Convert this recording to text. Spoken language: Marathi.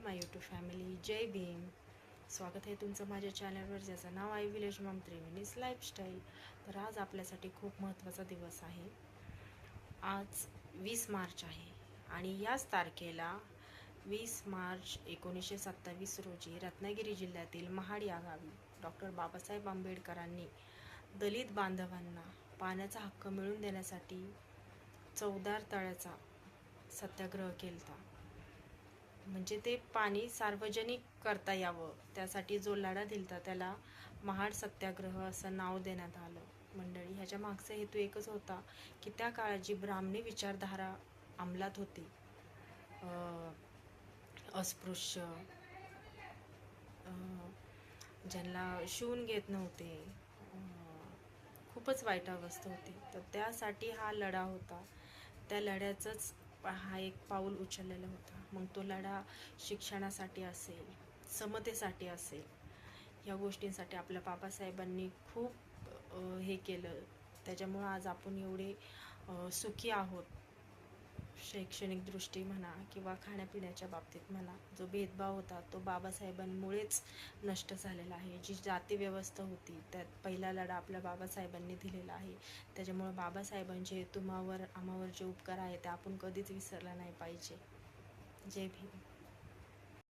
माय यूट्यूब फॅमिली. जय भीम. स्वागत आहे तुमचं माझ्या चॅनलवर, ज्याचं नाव आहे विलेज मॉम त्रिवेणीज लाईफस्टाईल. तर आज आपल्यासाठी खूप महत्त्वाचा दिवस आहे. आज 20 मार्च आहे आणि याच तारखेला 20 मार्च 1927 रोजी रत्नागिरी जिल्ह्यातील महाड या गावी डॉक्टर बाबासाहेब आंबेडकरांनी दलित बांधवांना पाण्याचा हक्क मिळवून देण्यासाठी चौदार तळ्याचा सत्याग्रह केला. म्हणजे ते पाणी सार्वजनिक करता यावं त्यासाठी जो लढा दिलता त्याला महाड सत्याग्रह असं नाव देण्यात आलं. मंडळी, ह्याच्या मागचा हेतू एकच होता की त्या काळात जी ब्राह्मणी विचारधारा अंमलात होती, अस्पृश्य, ज्यांना शिवून घेत नव्हते, खूपच वाईट अवस्था होती. तर त्यासाठी हा लढा होता. त्या लढ्याचंच हा एक पाऊल उचललेला होता. मग तो लढा शिक्षणासाठी असेल, समतेसाठी असेल, या गोष्टींसाठी आपल्या बाबासाहेबांनी खूप हे केलं. त्याच्यामुळं आज आपण एवढे सुखी आहोत. शैक्षणिक दृष्टी म्हणा किंवा खाण्यापिण्याच्या बाबतीत म्हणा, जो भेदभाव होता तो बाबासाहेबांमुळेच नष्ट झालेला आहे. जी जाती व्यवस्था होती त्यात पहिला लढा आपल्या बाबासाहेबांनी दिलेला आहे. त्याच्यामुळं बाबासाहेबांचे आम्हावर जे उपकार आहेत ते आपण कधीच विसरला नाही पाहिजे. जय भीम.